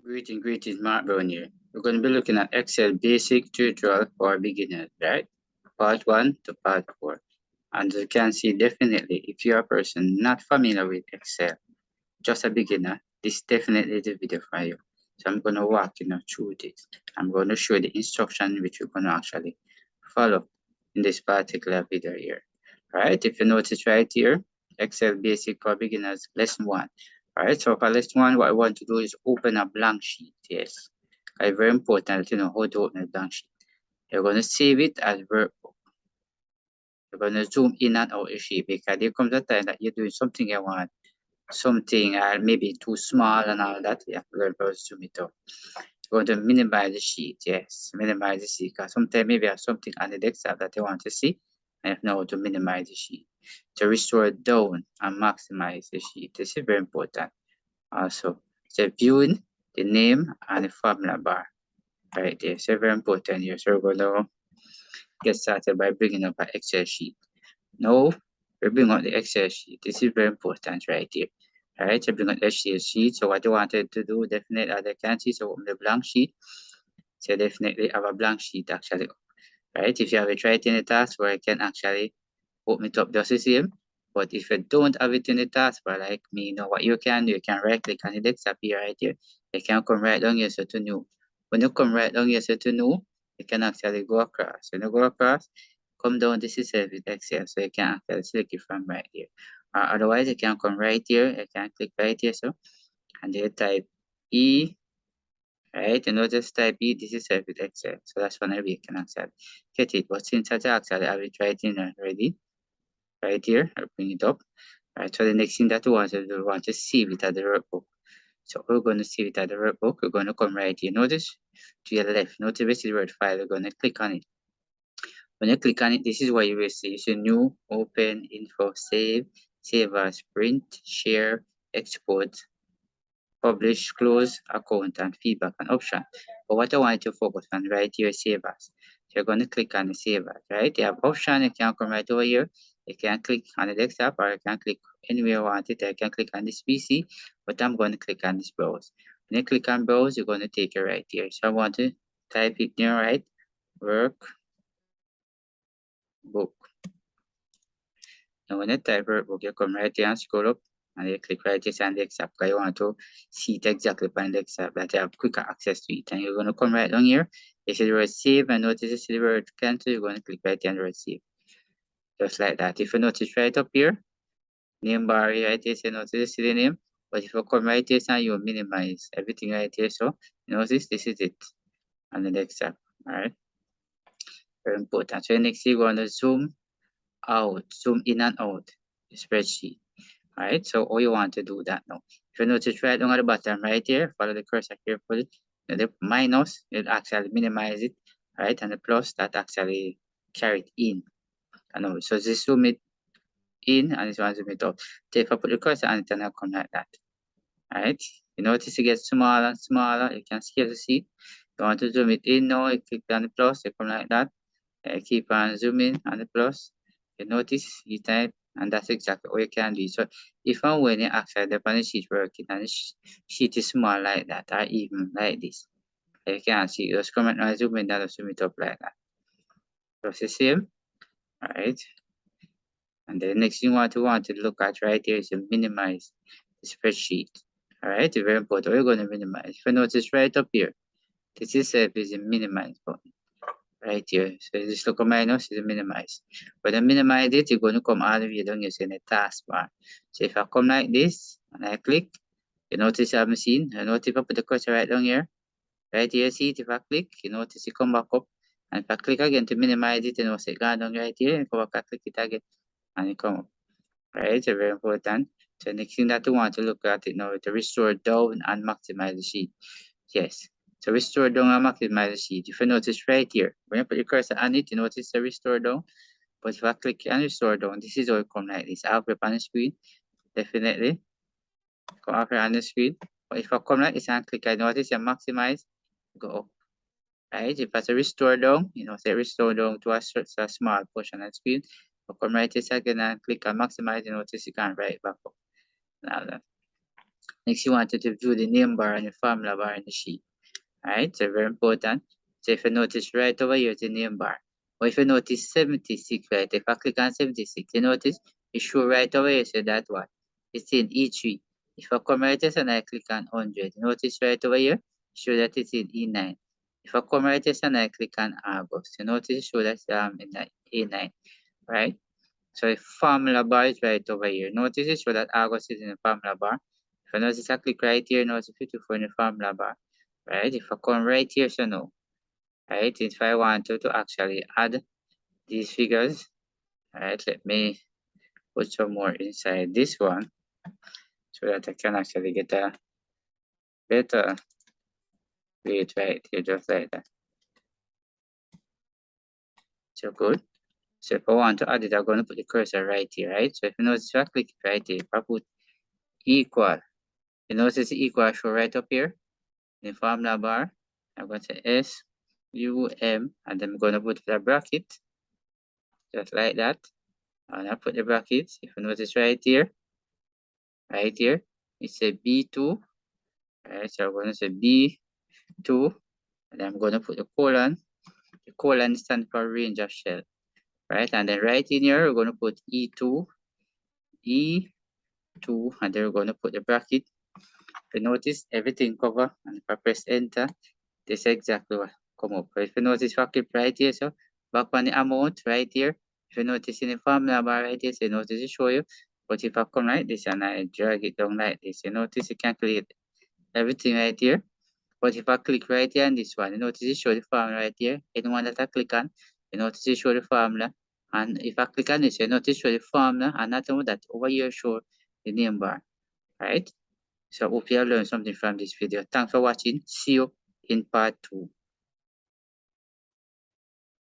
Greetings, Mark Brown here. We're going to be looking at Excel Basic Tutorial for Beginners, right? Part 1 to Part 4. And you can see definitely if you're a person not familiar with Excel, just a beginner, this is definitely the video for you. So I'm going to walk you through this. I'm going to show the instruction which you're going to actually follow in this particular video here. Right? If you notice right here, Excel Basic for Beginners, Lesson 1. Alright, so for lesson 1, what I want to do is open a blank sheet. Yes, it's very important to know how to open a blank sheet. You're going to save it as workbook. You're going to zoom in and out the sheet because there comes a time that you're doing something you want, something maybe too small and all that. You have to learn how to zoom it out. You're going to minimize the sheet. Yes, minimize the sheet because sometimes maybe you have something on the desktop that you want to see and you know how to minimize the sheet. To restore down and maximize the sheet. This is very important. Also, so viewing the name and the formula bar right there. So very important here. So we're going to get started by bringing up an Excel sheet. Now we bring up the Excel sheet. This is very important right here. Alright, so bring up the Excel sheet. So what you wanted to do, definitely as I can see, so open the blank sheet. So definitely have a blank sheet actually. Right, if you have it right in the taskbar, I can actually open it up just the same. But if you don't have it in the taskbar like me, you know what you can do, you can right click on the desktop here right here. You can come right down here so to new. When you come right down here so to new, you can actually go across. When you go across, come down, this is with Excel, so you can actually select it from right here. Otherwise you can come right here, you can click right here so and you type E, right? And not just type E, this is with Excel. So that's one way you can actually get it. But since I actually have it right in already, right here, I'll bring it up. Right, so the next thing that we want to do, we want to save it at the workbook. So we're going to save it at the workbook. We're going to come right here. Notice to your left, notice the word file. We're going to click on it. When you click on it, this is what you will see. So new, open, info, save, save as, print, share, export, publish, close, account, and feedback and option. But what I want you to focus on right here, save as. So you're going to click on the save as, right? You have option, you can come right over here. You can click on the desktop or you can click anywhere you want it. I can click on this PC, but I'm going to click on this browse. When you click on browse, you're going to take it right here. So I want to type it near right, workbook. Now when you type workbook, you come right here and scroll up and you click right here on the desktop because you want to see it exactly on the desktop that you have quicker access to it. And you're going to come right down here. You see the word save and notice you see the word cancel, you're going to click right here on the word save. Just like that. If you notice right up here, name bar right here, so notice you see the name. But if you come right here and you minimize everything right here, so notice this is it on the desktop. Alright. Very important. So next you're going to zoom out, zoom in and out the spreadsheet. Alright, so all you want to do that now. If you notice right down at the bottom right here, follow the cursor carefully. The minus, it actually minimize it, right? And the plus that actually carry it in. And so just zoom it in and this one zoom it out. So if I put the cursor on it and I'll come like that. Alright, you notice it gets smaller and smaller. You can see You want to zoom it in now, you click on the plus, you come like that. Keep on zooming on the plus. You notice you type, and that's exactly what you can do. So if and when you actually the on the sheet working and the sheet is small like that or even like this, you can see just come and zoom in and zoom it up like that. Press the same. Alright. And the next thing you want to look at right here is to minimize the spreadsheet. Alright, very important. We're going to minimize. If you notice right up here, this is a minimize button. Right here. So just look at minus is minimize. When I minimize it, you're going to come all the way down using the taskbar. So if I come like this and I click, you notice I haven't seen. You notice if I put the cursor right down here, right here, see it. If I click, you notice it come back up. And if I click again to minimize it, you know, say go down right here and come back and click it again and it come up. Right, so very important. So next thing that you want to look at it now is to restore down and maximize the sheet. Yes. So restore down and maximize the sheet. If you notice right here, when you put your cursor on it, you notice the restore down. But if I click on restore down, this is how it come like this. I'll flip on the screen. Definitely. Come up here on the screen. But if I come like this and click, I notice you maximize, go up. Right? If I say restore down, you know, say restore down to a small portion of the screen. I'll come right this again and click on maximize, you notice you can right back up. Now that. Next, you wanted to view the name bar and the formula bar in the sheet. Alright, so very important. So if you notice right over here, the name bar. Or if you notice 76, right? If I click on 76, you notice it show right over here, so that what? It's in E3. If I come right here and I click on 100, notice right over here, show that it's in E9. If I come right here and I click on August, you notice it show that in A9, right? So if formula bar is right over here, notice it show that August is in the formula bar. If I notice I click right here, notice 54 in the formula bar, right? If I come right here, so no, right? If I want to actually add these figures, right? Let me put some more inside this one so that I can actually get a better weight right here, just like that. So good. So if I want to add it, I'm going to put the cursor right here, right? So if you notice, if I click right here, if I put equal, you notice the equal show right up here in the formula bar. I'm going to S U M, and then I'm going to put the bracket just like that. And I put the brackets. If you notice right here, it's a B2. Right, so I'm going to say B2, and I'm going to put the colon. The colon stands for range of shell, right? And then right in here, we're going to put E2, and then we're going to put the bracket. If you notice, everything cover, and if I press enter, this is exactly what come up. But if you notice, if I click right here, so back on the amount right here, if you notice in the formula bar right here, so you notice it show you. But if I come like this and I drag it down like this, you notice it calculate everything right here. But if I click right here on this one, you notice it show the formula right here. Anyone that I click on, you notice it show the formula. And if I click on this, you notice it show the formula, and not only that, over here show the name bar, right? So I hope you have learned something from this video. Thanks for watching. See you in part 2.